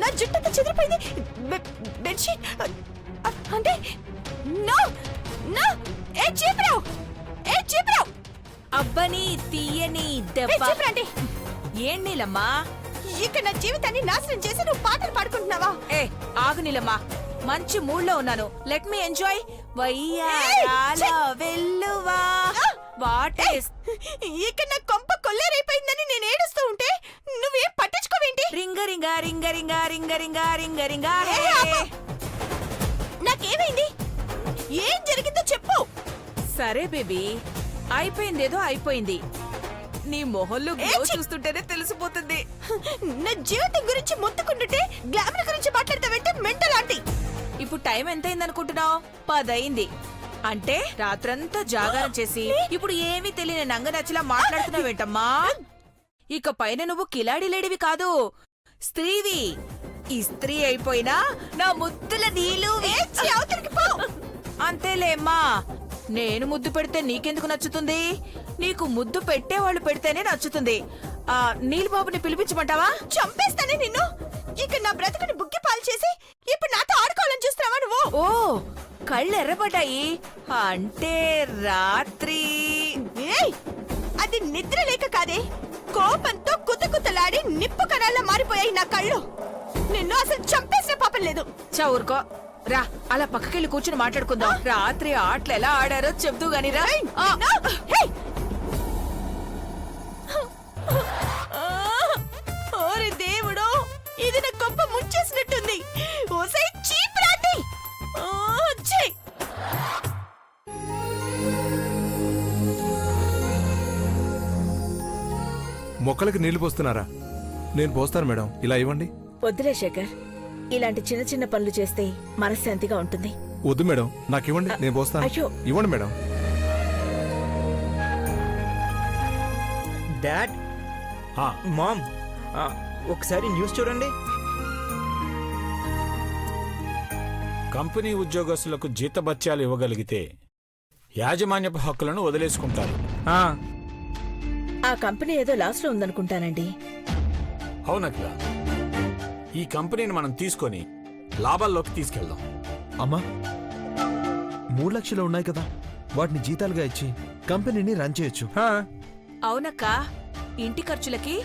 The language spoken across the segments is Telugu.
నా జుట్టంతా చెదిరిపోయింది. బెడ్షీట్ అంటే నో నో. ఏ చీపురావు, ఏ చీపురావు. అబ్బని తీయని దెబ్బ. అంటే ఏం నీలమ్మా, ఇక నా జీవితాన్ని నాశనం చేసి నువ్వు పాటలు పాడుకుంటున్నావా? ఏ ఆగు నీలమ్మా, మంచి మూడ్ లో ఉన్నాను. Let me enjoy. వెల్లువా ఇక నా కొంప కొల్లేరైపోయిందని నేను ఏడుస్తూ ఉంటే నువ్వేం పట్టించుకోవేంటి? రింగ రింగ రింగ రింగ రింగ రింగ రింగ రింగ. నాకేమైంది? ఏం జరిగిందో చెప్పు. సరే బేబీ, అయిపోయిందేదో అయిపోయింది. నీ మొహంలో గ్లో చూస్తుంటేనే తెలిసిపోతుంది. నా జీవితం గురించి మొత్తుకుంటుంటే గ్లామర్ గురించి మాట్లాడతావంటే మెంటల్ ఆంటీ. ఇప్పుడు టైం ఎంతైందనుకుంటున్నావు? 10 అయింది. అంటే రాత్రంతా జాగారం చేసి ఇప్పుడు ఏమీ తెలియని నంగనచ్చిలా మాట్లాడుతున్నావేంటమ్మా? ఇక పైన నువ్వు కిలాడి లేడివి కాదు, స్త్రీవి. ఈ స్త్రీ అయిపోయినా నా ముద్దుల నీళ్ళు అంతేలేమ్మా. నేను ముద్దు పెడితే నీకెందుకు నచ్చుతుంది? నీకు ముద్దు పెట్టేవాళ్ళు పెడితేనే నచ్చుతుంది. నీలుబాబుని పిలిపించమంటావా? చంపేస్తానే నిన్ను. ఇక నా బ్రతుకుని బుగ్గి పాలు చేసి ఇప్పుడు నాతో ఆడుకోవాలని చూస్తున్నావా నువ్వు? ఓ, కళ్ళు ఎర్రబడ్డాయి అంటే రాత్రి. అది నిద్ర లేక కాదే, కోపంతో కుతకుతలాడి నిప్పు కణాల్లో మారిపోయాయి నా కళ్ళు. నిన్ను అసలు చంపేసిన పాపం లేదు. చౌరుకో రా, అలా పక్కకెళ్ళి కూర్చుని మాట్లాడుకుందాం. రాత్రి ఆటలు ఎలా ఆడారో చెప్తూ గాని రా. ఓరి దేవుడో, ఇది నా గొప్ప ముంచేసినట్టుంది. ఓసై చీప్ రాండి. మొక్కలకి నీళ్లు పోస్తున్నారా? నేను పోస్తాను మేడం, ఇలా ఇవ్వండి. వద్దులే శేఖర్, ఇలాంటి చిన్న చిన్న పనులు చేస్తే మనశ్శాంతిగా ఉంటుంది. వద్దు మేడం, నాకు ఇవ్వండి, నేను పోస్తాను. అయ్యో. ఇవ్వండి మేడం. డాడ్, మామ్, ఒకసారి న్యూస్ చూడండి. కంపెనీ ఉద్యోగస్తులకు జీతభత్యాలు ఇవ్వగలిగితే యాజమాన్యపు హక్కులను వదిలేసుకుంటారు. ఆ కంపెనీ ఏదో లాస్ లో ఉందనుకుంటానండి. అవునట్లా, ఈ కంపెనీని మనం తీసుకొని లాభాల్లోకి తీసుకెళ్దాం. అమ్మా, 3 లక్షలు ఉన్నాయి కదా, వాటిని జీతాలుగా ఇచ్చి కంపెనీని రన్ చేయొచ్చు. అవునక్క, ఇంటి ఖర్చులకి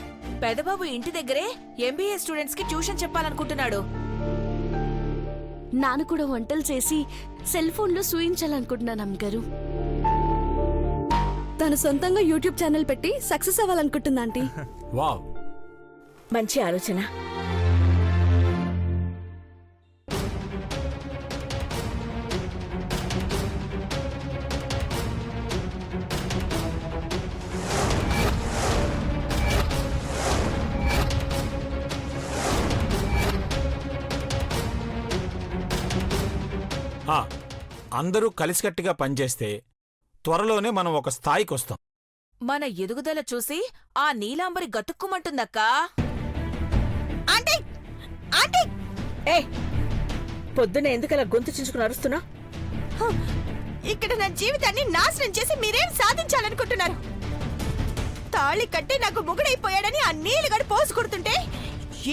పెదబాబు ఇంటి దగ్గరే ఎంబీఏ స్టూడెంట్స్ కి ట్యూషన్ చెప్పాలనుకుంటున్నాడు. నాన్న కూడా వంటలు చేసి సెల్ ఫోన్ లో చూయించాలనుకుంటున్నాను అమ్మగారు. తను సొంతంగా యూట్యూబ్ ఛానల్ పెట్టి సక్సెస్ అవ్వాలనుకుంటుందా ఆంటీ? వావ్, మంచి ఆలోచన. అందరూ కలిసికట్టుగా పనిచేస్తే త్వరలోనే మనం ఒక స్థాయికి వస్తాం. మన ఎదుగుదల చూసి ఆ నీలాంబరి గతుక్కుమంటుందక్కా. ఆంటీ, ఆంటీ, పొద్దున్న ఎందుకలా గొంతు చించుకుని అరుస్తున్నా? ఇక్కడ నా జీవితాన్ని నాశనం చేసి మీరేం సాధించాలనుకుంటున్నారు? తాళి కట్టి నాకు మొగుడైపోయాడని ఆ నీళ్ళగడ పోసు కొడుతుంటే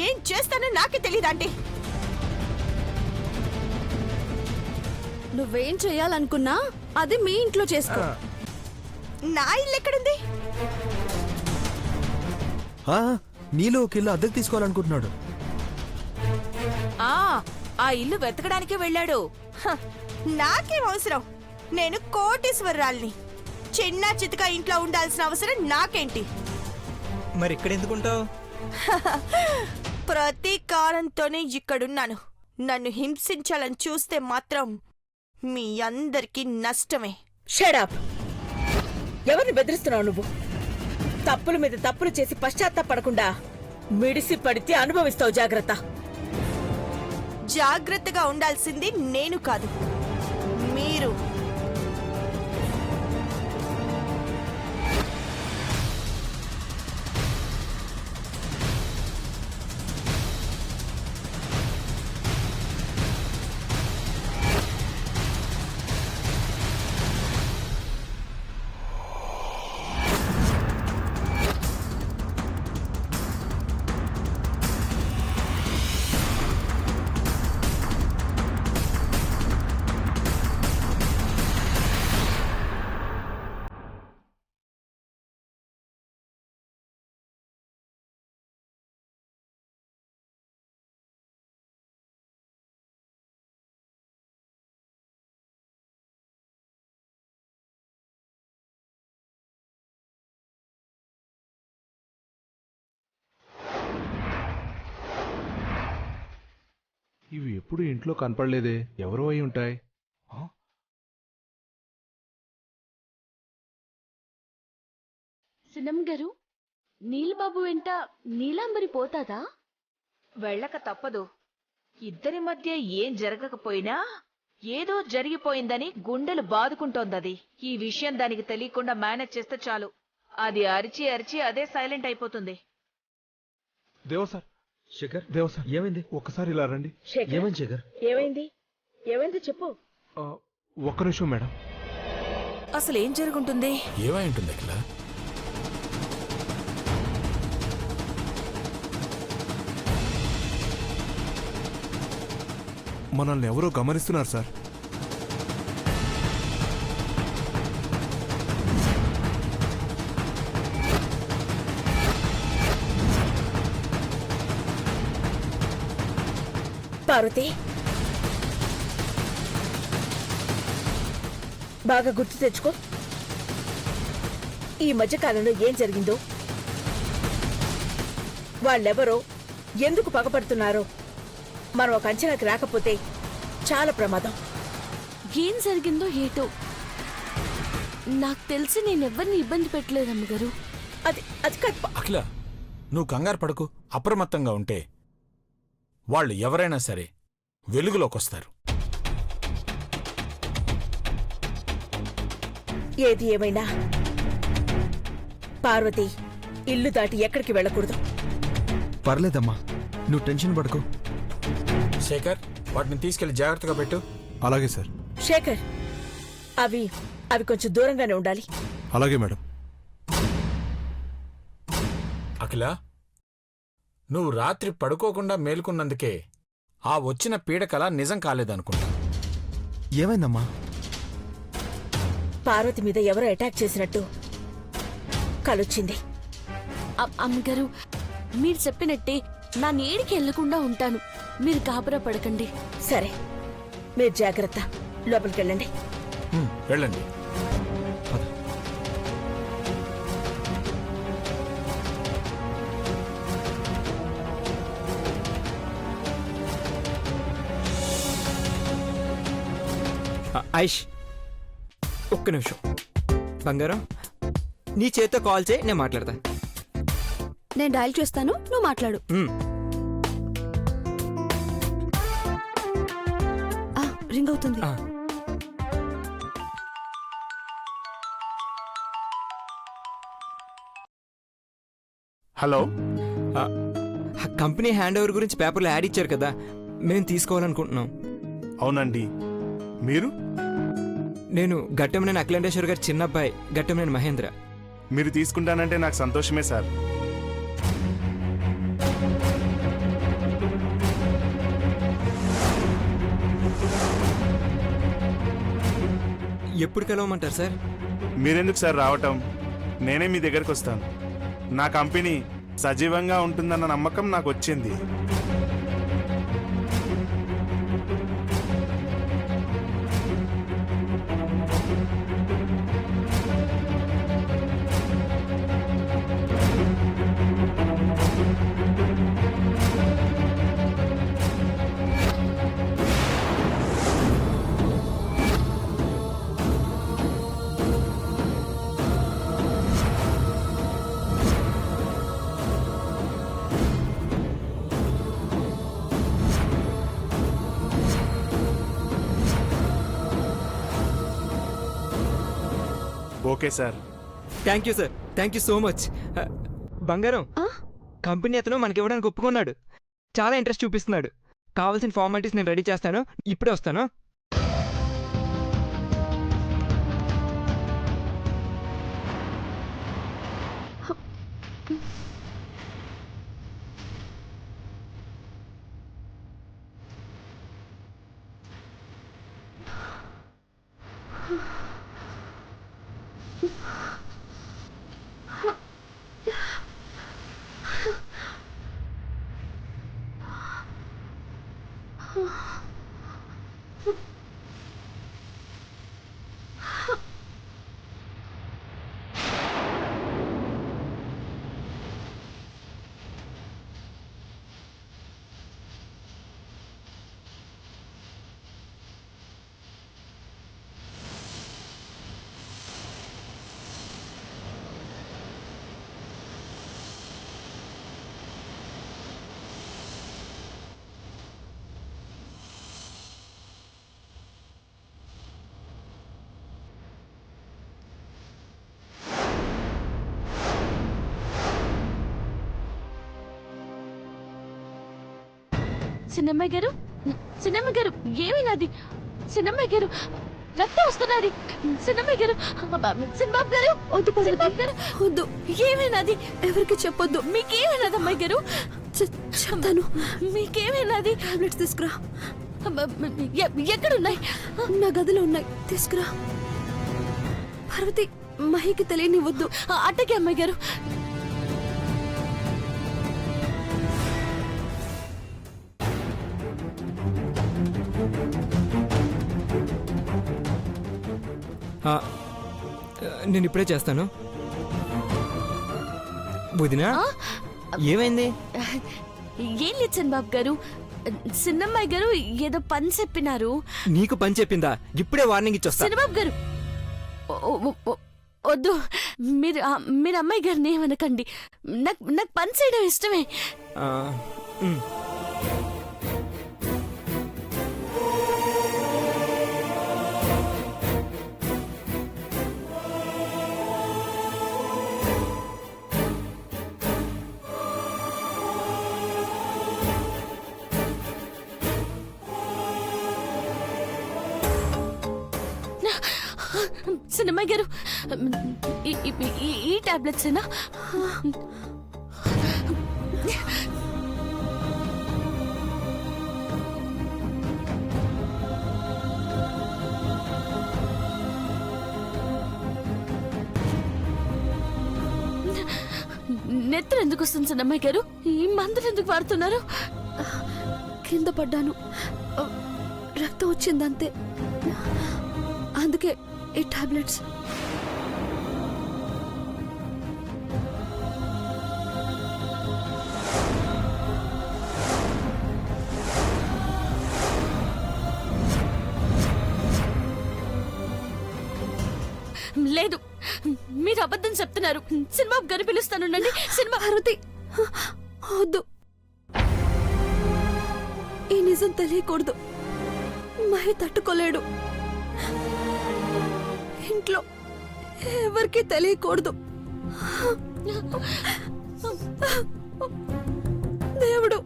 ఏం చేస్తానో నాకే తెలీదాంటీ. నువ్వేం చెయ్యాలనుకున్నా అది మీ ఇంట్లో చేసుకో. నా ఇల్లు ఎక్కడుంది? నీలో ఒక ఇల్లు అద్దెకు తీసుకోవాలనుకుంటున్నాడు. ఆ ఇల్లు వెతకడానికే వెళ్ళాడు. నాకేం అవసరం? నేను కోటీశ్వరరాల్ని. చిన్న చితక ఇంట్లో ఉండాల్సిన అవసరం నాకేంటి? మరి ఇక్కడ ఎందుకుంటావు? ప్రతీకారంతోనే ఇక్కడున్నాను. నన్ను హింసించాలని చూస్తే మాత్రం మీ అందరికీ నష్టమే. షడప్! ఎవరిని బెదిరిస్తున్నావు నువ్వు? తప్పుల మీద తప్పులు చేసి పశ్చాత్తాపడకుండా మిడిసి పడితే అనుభవిస్తావు. జాగ్రత్త. జాగ్రత్తగా ఉండాల్సింది నేను కాదు, మీరు. ఇవి ఎప్పుడు ఇంట్లో కనపడలేదే, ఎవరో అయి ఉంటాయి. సునం గారు, నీలబాబు వెంట నీలాంబరి పోతాదా? వెళ్ళక తప్పదు. ఇద్దరి మధ్య ఏం జరగకపోయినా ఏదో జరిగిపోయిందని గుండెలు బాదుకుంటోందది. ఈ విషయం దానికి తెలియకుండా మేనేజ్ చేస్తే చాలు. అది అరిచి అరిచి అదే సైలెంట్ అయిపోతుంది. దేవ సార్, శేఖర్, దేవ సార్, ఏమైంది? ఒక్కసారి ఇలా రండి. శేఖర్, ఏమైంది శేఖర్? ఏమైందో చెప్పు. ఆ, ఒక్క నిమిషం మేడం. అసలు ఏం జరుగుంటుంది? ఏమై ఉంటుంది అఖిల? మనల్ని ఎవరో గమనిస్తున్నారు సార్. పార్వతి, బాగా గుర్తు తెచ్చుకో. ఈ మధ్యకాలంలో ఏం జరిగిందో, వాళ్ళెవరో, ఎందుకు పగపడుతున్నారో మనం ఒక అంచనాకి రాకపోతే చాలా ప్రమాదం. ఏం జరిగిందో ఏటో నాకు తెలిసి నేనెవ్వరిని ఇబ్బంది పెట్టలేదు అమ్మగారు. అది అది కాదు. అఖిల, నువ్వు కంగారు పడకు. అప్రమత్తంగా ఉంటే వాళ్ళు ఎవరైనా సరే వెలుగులోకొస్తారు. ఏది ఏమైనా పార్వతి ఇల్లు దాటి ఎక్కడికి వెళ్ళకూడదు. పర్లేదమ్మా, నువ్వు టెన్షన్ పడకు. శేఖర్, వాటిని తీసుకెళ్లి జాగ్రత్తగా పెట్టు. అలాగే సార్. శేఖర్, అవి అవి కొంచెం దూరంగానే ఉండాలి. అలాగే మేడం. అఖిల, నువ్వు రాత్రి పడుకోకుండా మేలుకున్నందుకే ఆ వచ్చిన పీడకల నిజం కాలేదనుకుంటా. ఏమైందమ్మా? పార్వతి మీద ఎవరో అటాక్ చేసినట్టు కలొచ్చింది. అమ్మగారు, మీరు చెప్పినట్టే నా నీడికి వెళ్లకుండా ఉంటాను. మీరు గాబరా పడకండి. సరే, మీరు జాగ్రత్త. లోపలికెళ్ళండి. వెళ్ళండి. ఐష్, ఒక్క నిమిషం. బంగారం, నీ చేత్తో కాల్ చేయి, నేను మాట్లాడతా. నేను డయల్ చేస్తాను, నువ్వు మాట్లాడు. రింగ్ అవుతుంది. హలో. కంపెనీ హ్యాండ్ ఓవర్ గురించి పేపర్లో యాడ్ ఇచ్చారు కదా, మేము తీసుకోవాలనుకుంటున్నాం. అవునండి. మీరు? నేను గట్టమనేని అఖిలేండేశ్వర్ గారి చిన్న అబ్బాయి, గట్టమనేని మహేంద్ర. మీరు తీసుకుంటానంటే నాకు సంతోషమే సార్. ఎప్పుడు కలవమంటారు సార్? మీరెందుకు సార్ రావటం? నేనే మీ దగ్గరకు వస్తాను. నా కంపెనీ సజీవంగా ఉంటుందన్న నమ్మకం నాకు వచ్చింది. Okay sir. Thank you sir, thank you so much. బంగారం, కంపెనీ అతను మనకి ఇవ్వడానికి ఒప్పుకున్నాడు. చాలా ఇంట్రెస్ట్ చూపిస్తున్నాడు. కావాల్సిన ఫార్మాలిటీస్ నేను రెడీ చేస్తాను, ఇప్పుడే వస్తాను. చిన్నమ్మాయి గారు, చిన్నమ్మాయి గారు, ఏమైనాది? చిన్నమ్మాయి గారు, రక్తం వస్తున్నది. చిన్నమ్మాయి గారు, చిన్నబాబు గారు, వద్దు చిన్నబాబు గారు, వద్దు. ఏమైనాది? ఎవరికి చెప్పొద్దు. మీకేమైనాది అమ్మాయి గారు? చెప్తాను. మీకేమైనాది? టాబ్లెట్స్ తీసుకురా. ఎక్కడున్నాయి? నా గదిలో ఉన్నాయి, తీసుకురా. పార్వతి, మహికి తెలియనివ్వద్దు. అట్టకే అమ్మాయి గారు. ఆ, నేను ఇప్పుడే చేస్తాను. వదినా, ఏమైంది? ఏం లేదు చంద్రబాబు గారు, చిన్నమ్మాయి గారు ఏదో పని చెప్పినారు. నీకు పని చెప్పిందా? ఇప్పుడే వార్నింగ్ ఇచ్చొస్తా. చంద్రబాబు గారు, వద్దు. మీరు అమ్మాయి గారిని ఏమనకండి. నాకు పని చేయడం ఇష్టమే. ఆ, ఉమ్. సినిమా గారు, ఈ టాబ్లెట్స్ ఏనా? నెత్తురు ఎందుకు వస్తుంది చిన్నమ్మాయి గారు? ఈ మందులు ఎందుకు వాడుతున్నారు? కింద పడ్డాను, రక్తం వచ్చిందంతే. అందుకే ఈ టాబ్లెట్స్. లేదు, మీరు అబద్ధం చెప్తున్నారు. సినిమా గారు పిలుస్తానుండండి. సినిమా భారతి, వద్దు. ఈ నిజం తెలియకూడదు. మహి తట్టుకోలేడు. ఇంట్లో ఎవరికి తెలియకూడదు. దేవుడు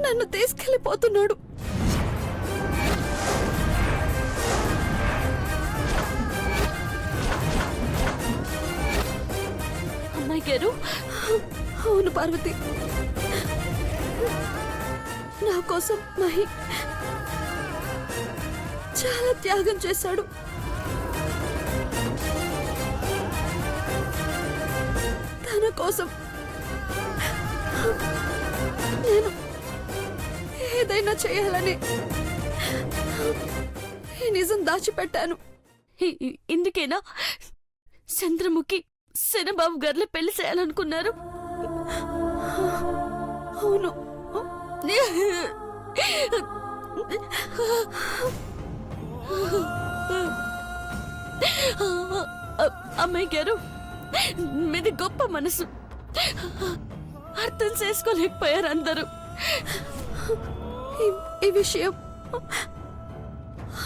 నన్ను తీసుకెళ్ళిపోతున్నాడు. అమ్మాయి గారు, అవును పార్వతి, నా కోసం మహి చాలా త్యాగం చేశాడు. తన కోసం నేను ఏదైనా చేయాలని ఈ నిజం దాచిపెట్టాను. ఇందుకేనా చంద్రముఖి శనబాబు గారిని పెళ్లి చేయాలనుకున్నారు? అవును. అమ్మాయి గారు, మీది గొప్ప మనసు. అర్థం చేసుకోలేకపోయారు అందరూ. ఈ విషయం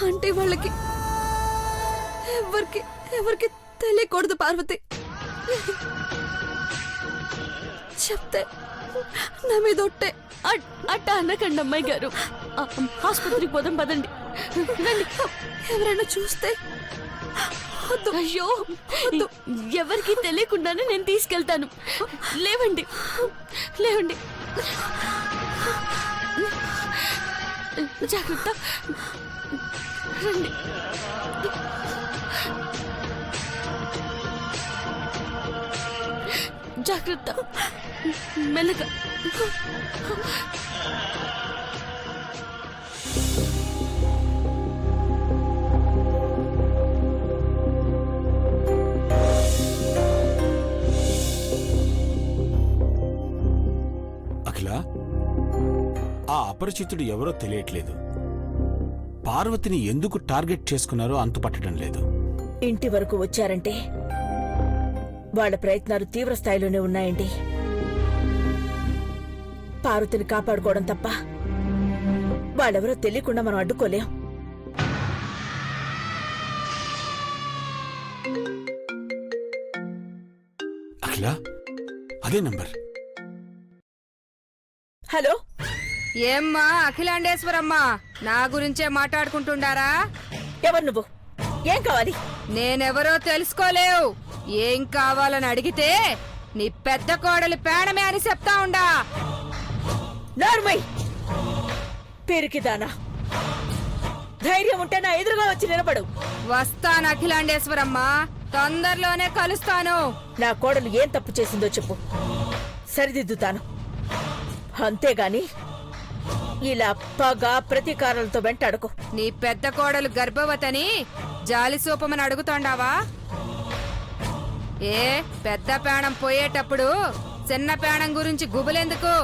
అంటే వాళ్ళకి ఎవరికి తెలియకూడదు పార్వతి. చెప్తే నా మీద ఒట్టే. అట్ట అనకండి అమ్మాయి గారు. ఆసుపత్రికి పోదాం పదండి. ఎవరైనా చూస్తే వద్దు. అయ్యో వద్దు. ఎవరికి తెలియకుండానే నేను తీసుకెళ్తాను. లేవండి, లేవండి. జాగ్రత్త, రండి. జాగ్రత్త, మెల్లగా. అఖిల, ఆ అపరిచితుడు ఎవరో తెలియట్లేదు. పార్వతిని ఎందుకు టార్గెట్ చేసుకున్నారో అంతుపట్టడం లేదు. ఇంటి వరకు వచ్చారంటే వాళ్ళ ప్రయత్నాలు తీవ్ర స్థాయిలోనే ఉన్నాయండి. పార్వతిని కాపాడుకోవడం తప్ప వాళ్ళెవరో తెలియకుండా మనం అడ్డుకోలేం. అఖిల, అదే నంబర్. హలో, ఏమ్మా అఖిలాండేశ్వరమ్మ, నా గురించే మాట్లాడుకుంటుండారా? ఎవరు నువ్వు? ఏం కావాలి? నేనెవరో తెలుసుకోలేవు. ఏం కావాలని అడిగితే నీ పెద్ద కోడలి పేడమే అని చెప్తా ఉండా. నార్మై పేరుకిదానా, ధైర్యం ఉంటే నా ఎదురుగా వచ్చి నిలబడు. వస్తాను అఖిలాండేశ్వరమ్మ, తొందరలోనే కలుస్తాను. నా కోడలు ఏం తప్పు చేసిందో చెప్పు, సరిదిద్దుతాను. అంతేగాని ఇలా పగ ప్రతీకారాలతో వెంటాడుకో. నీ పెద్ద కోడలు గర్భవతని జాలి సూపమని అడుగుతాండావా? ఏ పెద్ద పేణం పోయేటప్పుడు చిన్న పేణం గురించి గుబులెందుకు?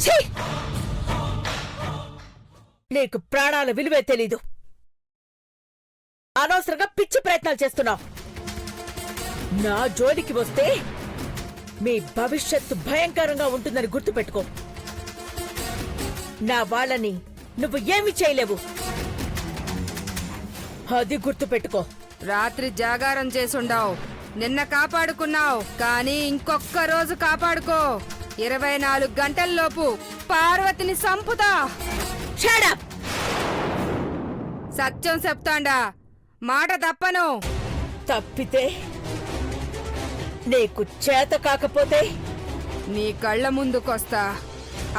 ఛీ! నీకు ప్రాణాల విలువే తెలీదు. అనవసరంగా పిచ్చి ప్రయత్నాలు చేస్తున్నావు. నా జోలికి వస్తే మీ భవిష్యత్తు భయంకరంగా ఉంటుందని గుర్తుపెట్టుకో. నా వాళ్ళని నువ్వు ఏమి చేయలేవు, అది గుర్తుపెట్టుకో. రాత్రి జాగారం చేసుండావు, నిన్న కాపాడుకున్నావు, కానీ ఇంకొక్క రోజు కాపాడుకో. 24 గంటల్లోపు పార్వతిని సంపుతా. Shut up! సత్యం చెప్తాండా, మాట తప్పను. తప్పితే నీకు చేత కాకపోతే నీ కళ్ళ ముందుకొస్తా.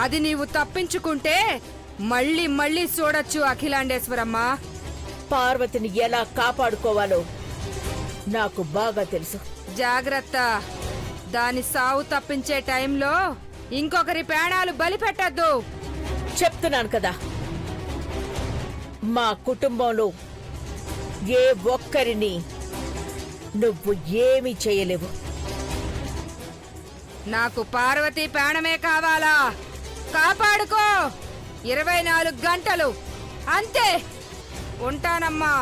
అది నీవు తప్పించుకుంటే మళ్ళీ మళ్ళీ చూడొచ్చు అఖిలాండేశ్వరమ్మ. పార్వతిని ఎలా కాపాడుకోవాలో నాకు బాగా తెలుసు. జాగ్రత్త, దాని సావు తప్పించే టైంలో ఇంకొకరి ప్రాణాలు బలి పెట్టద్దు. చెప్తున్నాను కదా, మా కుటుంబంలో ఏ ఒక్కరిని నువ్వు ఏమీ చేయలేవు. నాకు పార్వతి ప్రాణమే కావాలా? కాపాడుకో. 24 గంటలు అంతే. ఉంటానమ్మా.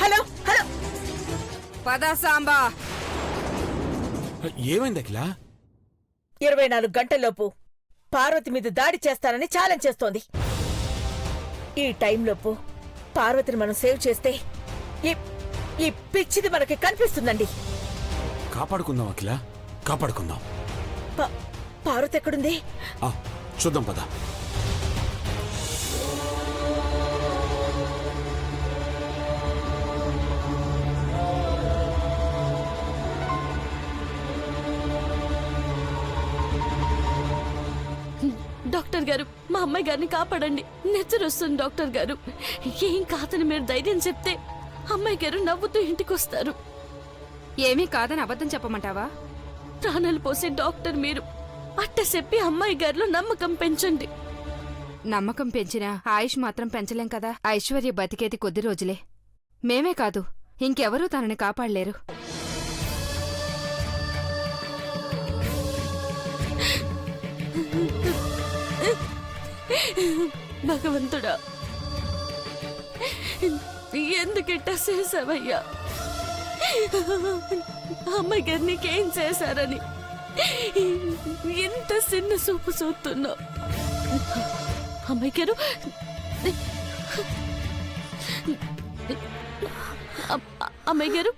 హలో హలో, పద సాంబా. ఏమైంది అఖిలా? 24 గంటల్లోపు పార్వతి మీద దాడి చేస్తానని ఛాలెంజ్ చేస్తోంది. ఈ టైంలోపు పార్వతిని మనం సేవ్ చేస్తే ఈ పిచ్చిది మనకి కనిపిస్తుందండి. కాపాడుకుందాం అఖిలా, కాపాడుకుందాం. పార్వతి ఎక్కడుంది? చూద్దాం పద. డాక్టర్ గారు, మా అమ్మాయి గారిని కాపాడండి. నెచ్చరొస్తుంది డాక్టర్ గారు. ఏం కాదని మీరు ధైర్యం చెప్తే అమ్మాయి గారు నవ్వుతూ ఇంటికొస్తారు. ఏమీ కాదని అబద్ధం చెప్పమంటావా? ప్రాణాలు పోసే డాక్టర్ మీరు. అట్ట చెప్పి అమ్మాయి గారిలో నమ్మకం పెంచండి. నమ్మకం పెంచినా ఆయుష్ మాత్రం పెంచలేం కదా. ఐశ్వర్య బతికేది కొద్ది రోజులే. మేమే కాదు, ఇంకెవరూ తనని కాపాడలేరు. భగవంతుడా, ఎందుకిట్ట చేసావయ్యా? అమ్మాయి గారు నీకేం చేశారని ఎంత చిన్న చూపు చూస్తున్నావు. అమ్మాయి గారు, అమ్మాయి గారు,